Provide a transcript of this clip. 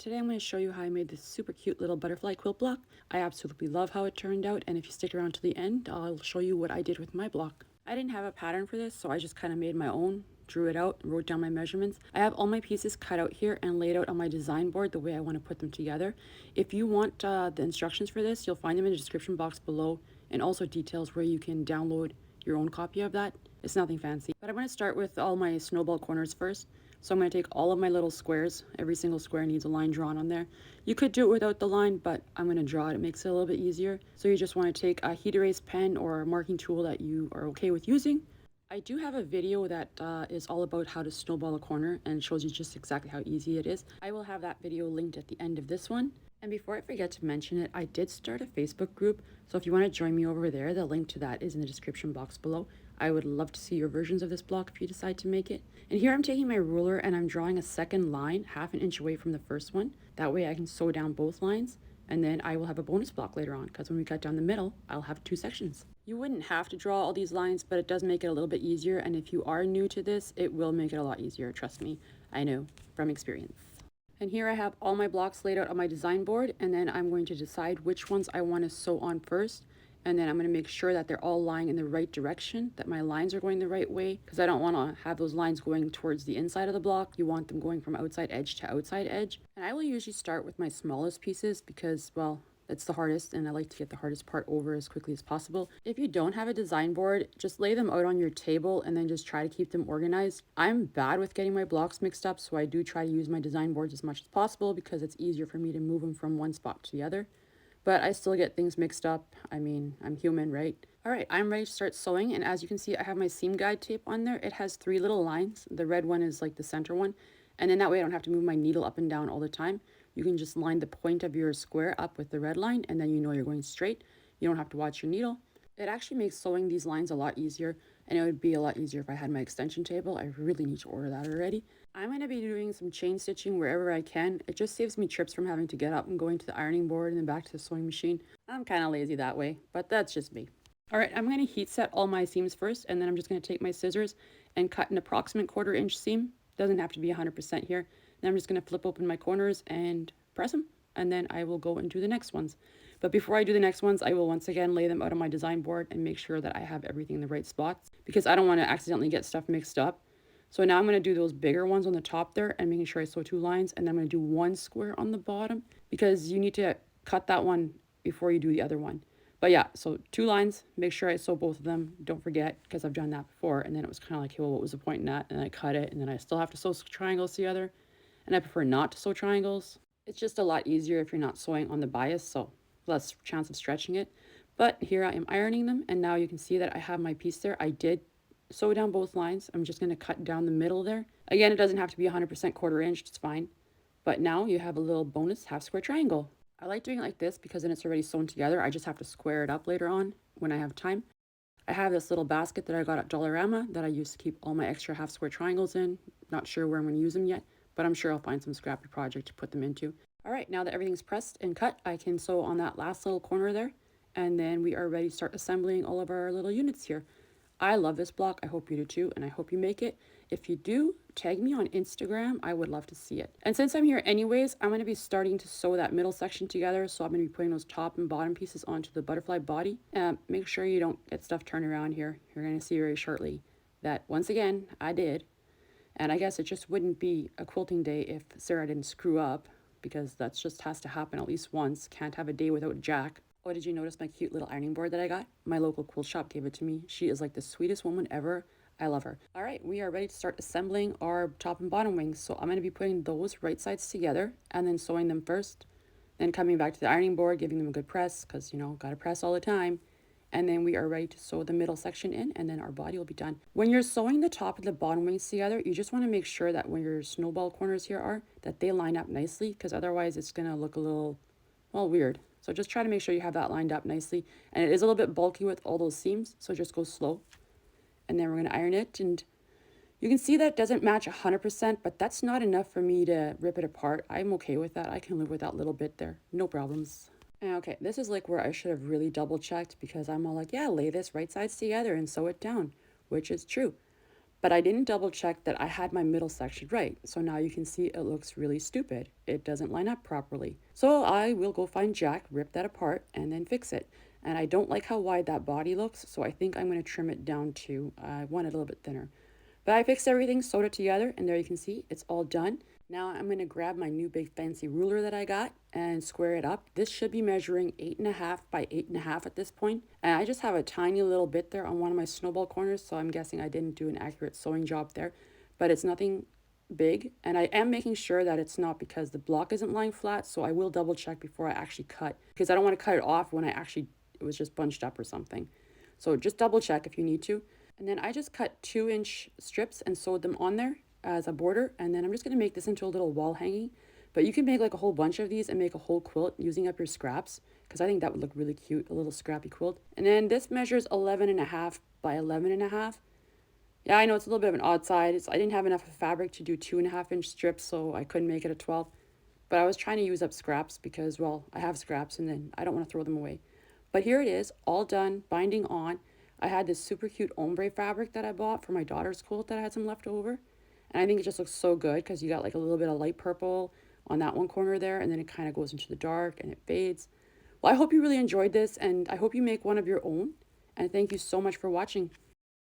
Today I'm going to show you how I made this super cute little butterfly quilt block. I absolutely love how it turned out, and if you stick around to the end, I'll show you what I did with my block. I didn't have a pattern for this, so I just kind of made my own, drew it out, and wrote down my measurements. I have all my pieces cut out here and laid out on my design board the way I want to put them together. If you want the instructions for this, you'll find them in the description box below, and also details where you can download your own copy of that. It's nothing fancy. But I'm going to start with all my snowball corners first. So I'm going to take all of my little squares. Every single square needs a line drawn on there. You could do it without the line, but I'm going to draw it. It makes it a little bit easier. So you just want to take a heat erase pen or a marking tool that you are okay with using. I do have a video that is all about how to snowball a corner and shows you just exactly how easy it is. I will have that video linked at the end of this one. And before I forget to mention it, I did start a Facebook group. So if you want to join me over there, the link to that is in the description box below. I would love to see your versions of this block if you decide to make it. And here I'm taking my ruler and I'm drawing a second line, half an inch away from the first one. That way I can sew down both lines, and then I will have a bonus block later on, because when we cut down the middle, I'll have two sections. You wouldn't have to draw all these lines, but it does make it a little bit easier, and if you are new to this, it will make it a lot easier, trust me. I know from experience. And here I have all my blocks laid out on my design board, and then I'm going to decide which ones I want to sew on first. And then I'm going to make sure that they're all lying in the right direction, that my lines are going the right way, because I don't want to have those lines going towards the inside of the block. You want them going from outside edge to outside edge. And I will usually start with my smallest pieces because, well, it's the hardest, and I like to get the hardest part over as quickly as possible. If you don't have a design board, just lay them out on your table and then just try to keep them organized. I'm bad with getting my blocks mixed up, so I do try to use my design boards as much as possible because it's easier for me to move them from one spot to the other. But I still get things mixed up. I mean, I'm human, right? All right, I'm ready to start sewing, and as you can see, I have my seam guide tape on there. It has 3 little lines. The red one is like the center one, and then that way I don't have to move my needle up and down all the time. You can just line the point of your square up with the red line, and then you know you're going straight. You don't have to watch your needle. It actually makes sewing these lines a lot easier, and it would be a lot easier if I had my extension table. I really need to order that already. I'm going to be doing some chain stitching wherever I can. It just saves me trips from having to get up and going to the ironing board and then back to the sewing machine. I'm kind of lazy that way, but that's just me. All right, I'm going to heat set all my seams first, and then I'm just going to take my scissors and cut an approximate 1/4 inch seam. Doesn't have to be 100% here. Then I'm just going to flip open my corners and press them, and then I will go and do the next ones. But before I do the next ones, I will once again lay them out on my design board and make sure that I have everything in the right spots, because I don't want to accidentally get stuff mixed up. So now I'm going to do those bigger ones on the top there and making sure I sew 2 lines, and then I'm going to do 1 square on the bottom because you need to cut that one before you do the other one. But yeah, so 2 lines, make sure I sew both of them. Don't forget, because I've done that before, and then it was kind of like, hey, well, what was the point in that? And I cut it, and then I still have to sew triangles together, and I prefer not to sew triangles. It's just a lot easier if you're not sewing on the bias, so less chance of stretching it. But here I am ironing them, and now you can see that I have my piece there. I did sew down both lines. I'm just going to cut down the middle there. Again, it doesn't have to be 100% 1/4 inch, it's fine. But now you have a little bonus half square triangle. I like doing it like this because then it's already sewn together. I just have to square it up later on when I have time. I have this little basket that I got at Dollarama that I use to keep all my extra half square triangles in. Not sure where I'm going to use them yet, but I'm sure I'll find some scrappy project to put them into. All right, now that everything's pressed and cut, I can sew on that last little corner there, and then we are ready to start assembling all of our little units here. I love this block. I hope you do too, and I hope you make it. If you do, tag me on Instagram. I would love to see it. And since I'm here anyways, I'm going to be starting to sew that middle section together. So I'm going to be putting those top and bottom pieces onto the butterfly body. Make sure you don't get stuff turned around here. You're going to see very shortly that once again, I did. And I guess it just wouldn't be a quilting day if Sarah didn't screw up, because that just has to happen at least once. Can't have a day without Jack. Oh, did you notice my cute little ironing board that I got? My local quilt shop gave it to me. She is like the sweetest woman ever. I love her. All right, we are ready to start assembling our top and bottom wings. So I'm going to be putting those right sides together and then sewing them first. Then coming back to the ironing board, giving them a good press, because, you know, got to press all the time. And then we are ready to sew the middle section in, and then our body will be done. When you're sewing the top and the bottom wings together, you just want to make sure that when your snowball corners here are, that they line up nicely, because otherwise it's going to look a little, well, weird. So just try to make sure you have that lined up nicely. And it is a little bit bulky with all those seams, so just go slow. And then we're going to iron it, and you can see that it doesn't match 100%, but that's not enough for me to rip it apart. I'm okay with that. I can live with that little bit there. No problems. And okay, this is like where I should have really double checked, because I'm all like, yeah, lay this right sides together and sew it down, which is true. But I didn't double check that I had my middle section right. So now you can see it looks really stupid. It doesn't line up properly. So I will go find Jack, rip that apart, and then fix it. And I don't like how wide that body looks, so I think I'm going to trim it down to, I want it a little bit thinner. But I fixed everything, sewed it together, and there you can see it's all done. Now I'm going to grab my new big fancy ruler that I got and square it up. This should be measuring 8.5 by 8.5 at this point. And I just have a tiny little bit there on one of my snowball corners, so I'm guessing I didn't do an accurate sewing job there. But it's nothing big, and I am making sure that it's not because the block isn't lying flat, so I will double check before I actually cut, because I don't want to cut it off when it was just bunched up or something. So just double check if you need to. And then I just cut 2-inch strips and sewed them on there as a border. And then I'm just going to make this into a little wall hanging. But you can make like a whole bunch of these and make a whole quilt using up your scraps, because I think that would look really cute, a little scrappy quilt. And then this measures 11.5 by 11.5. Yeah, I know it's a little bit of an odd size. I didn't have enough fabric to do 2.5-inch strips, so I couldn't make it a 12. But I was trying to use up scraps because, well, I have scraps and then I don't want to throw them away. But here it is, all done, binding on. I had this super cute ombre fabric that I bought for my daughter's quilt that I had some left over. And I think it just looks so good because you got like a little bit of light purple on that one corner there, and then it kind of goes into the dark and it fades. Well, I hope you really enjoyed this, and I hope you make one of your own. And thank you so much for watching.